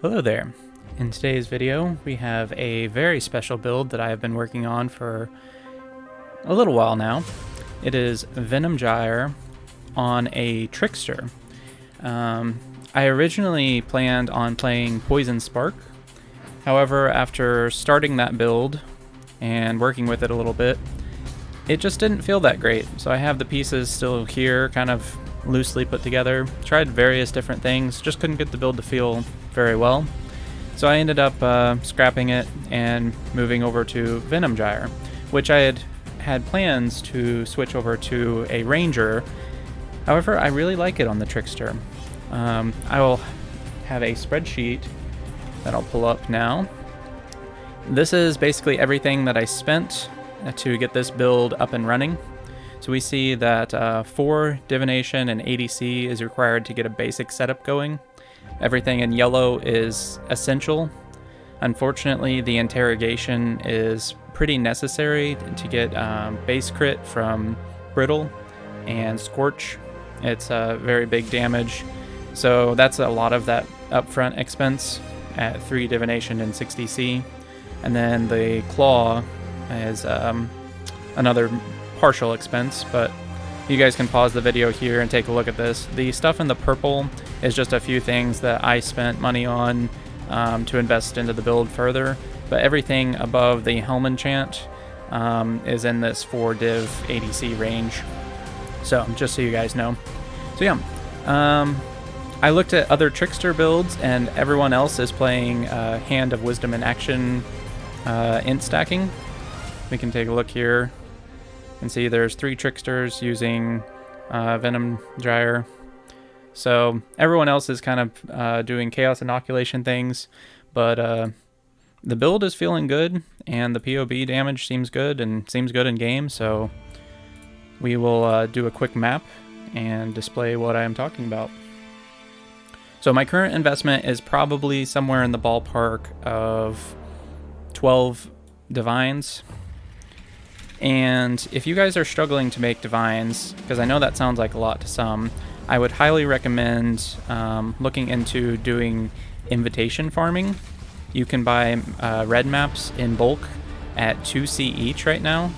Hello there. In today's video, we have a very special build that I have been working on for a little while now. It is Venom Gyre on a Trickster. I originally planned on playing Poison Spark. However, after starting that build and working with it a little bit, it just didn't feel that great. So I have the pieces still here, kind of loosely put together. Tried various different things, just couldn't get the build to feel very well. So I ended up scrapping it and moving over to Venom Gyre, which I had plans to switch over to a Ranger. However, I really like it on the Trickster. I will have a spreadsheet that I'll pull up now. This is basically everything that I spent to get this build up and running. So we see that 4 Divination and ADC is required to get a basic setup going. Everything in yellow is essential. Unfortunately, the interrogation is pretty necessary to get base crit from Brittle and Scorch. It's very big damage. So that's a lot of that upfront expense at 3 Divination and 60C. And then the Claw is another partial expense, but you guys can pause the video here and take a look at this. The stuff in the purple is just a few things that I spent money on to invest into the build further, but everything above the Helm enchant is in this 4 div ADC range. So just so you guys know. So yeah, I looked at other Trickster builds and everyone else is playing Hand of Wisdom in Action int stacking. We can take a look here and see there's 3 Tricksters using Venom Gyre. So everyone else is kind of doing Chaos Inoculation things, but the build is feeling good and the POB damage seems good and seems good in game, so we will do a quick map and display what I am talking about. So my current investment is probably somewhere in the ballpark of 12 Divines. And if you guys are struggling to make Divines, because I know that sounds like a lot to some, I would highly recommend looking into doing invitation farming. You can buy red maps in bulk at 2C each right now.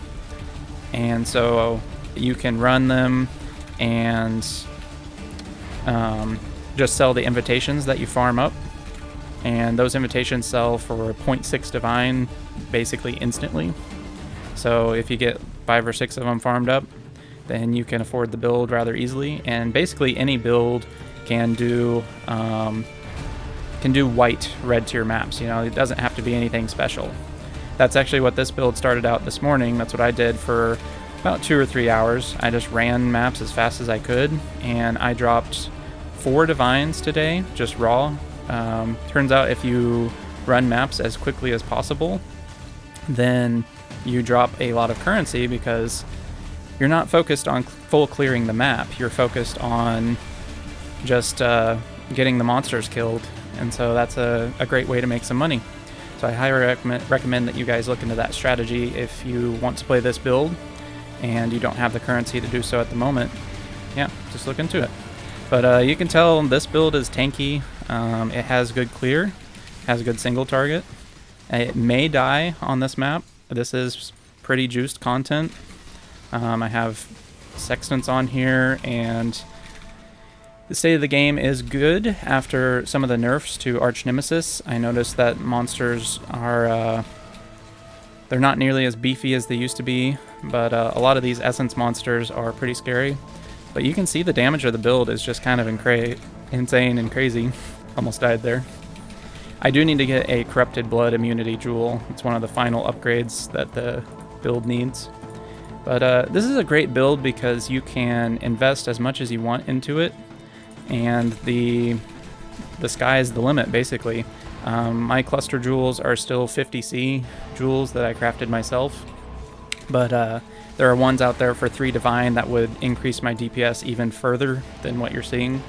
And so you can run them and just sell the invitations that you farm up. And those invitations sell for 0.6 Divine basically instantly. So if you get 5 or 6 of them farmed up, then you can afford the build rather easily. And basically any build can do white red tier maps. You know, it doesn't have to be anything special. That's actually what this build started out this morning. That's what I did for about 2 or 3 hours. I just ran maps as fast as I could, and I dropped 4 Divines today, just raw. Turns out if you run maps as quickly as possible, then you drop a lot of currency because you're not focused on full clearing the map. You're focused on just getting the monsters killed, and so that's a great way to make some money. So I highly recommend that you guys look into that strategy if you want to play this build and you don't have the currency to do so at the moment. Yeah, just look into it. But you can tell this build is tanky. It has good clear, has a good single target. It may die on this map. This is pretty juiced content. I have Sextants on here, and the state of the game is good after some of the nerfs to Arch Nemesis. I noticed that monsters are they're not nearly as beefy as they used to be, but a lot of these essence monsters are pretty scary. But you can see the damage of the build is just kind of insane and crazy. Almost died there. I do need to get a Corrupted Blood immunity jewel. It's one of the final upgrades that the build needs. But this is a great build because you can invest as much as you want into it, and the sky is the limit, basically. My cluster jewels are still 50C jewels that I crafted myself, but there are ones out there for 3 Divine that would increase my DPS even further than what you're seeing.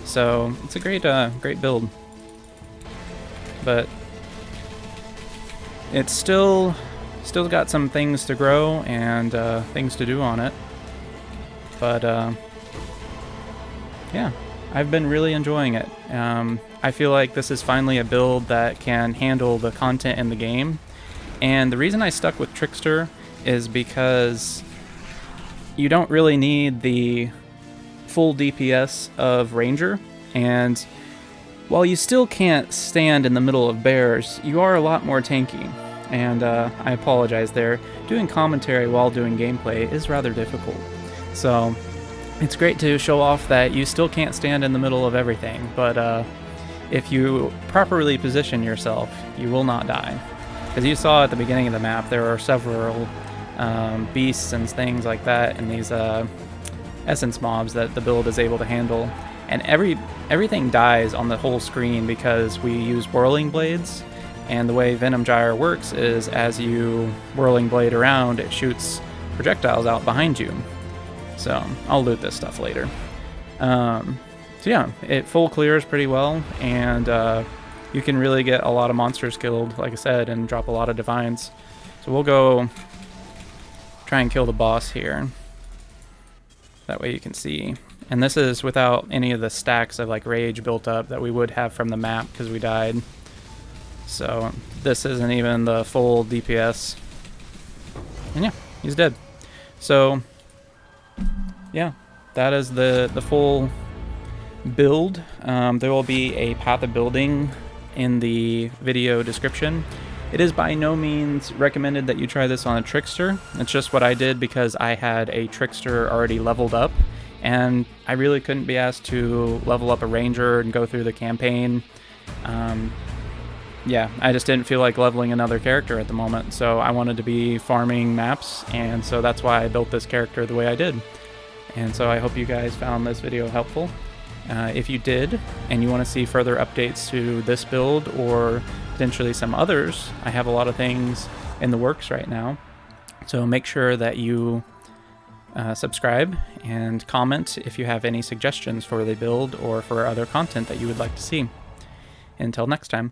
So it's a great build. But it's still got some things to grow and things to do on it. But yeah, I've been really enjoying it. I feel like this is finally a build that can handle the content in the game. And the reason I stuck with Trickster is because you don't really need the full DPS of Ranger, and while you still can't stand in the middle of bears, you are a lot more tanky. And I apologize there. Doing commentary while doing gameplay is rather difficult. So it's great to show off that you still can't stand in the middle of everything, but if you properly position yourself, you will not die. As you saw at the beginning of the map, there are several beasts and things like that in these essence mobs that the build is able to handle. And everything dies on the whole screen because we use whirling blades. And the way Venom Gyre works is as you whirling blade around, it shoots projectiles out behind you. So I'll loot this stuff later. So yeah, it full clears pretty well, and you can really get a lot of monsters killed, like I said, and drop a lot of divines. So we'll go try and kill the boss here. That way you can see. And this is without any of the stacks of like rage built up that we would have from the map because we died. So this isn't even the full DPS. And yeah, he's dead. So yeah, that is the full build. There will be a path of building in the video description. It is by no means recommended that you try this on a Trickster. It's just what I did because I had a Trickster already leveled up, and I really couldn't be asked to level up a Ranger and go through the campaign. Yeah, I just didn't feel like leveling another character at the moment, so I wanted to be farming maps, and so that's why I built this character the way I did. And so I hope you guys found this video helpful. If you did, and you want to see further updates to this build or potentially some others, I have a lot of things in the works right now. So make sure that you subscribe and comment if you have any suggestions for the build or for other content that you would like to see. Until next time.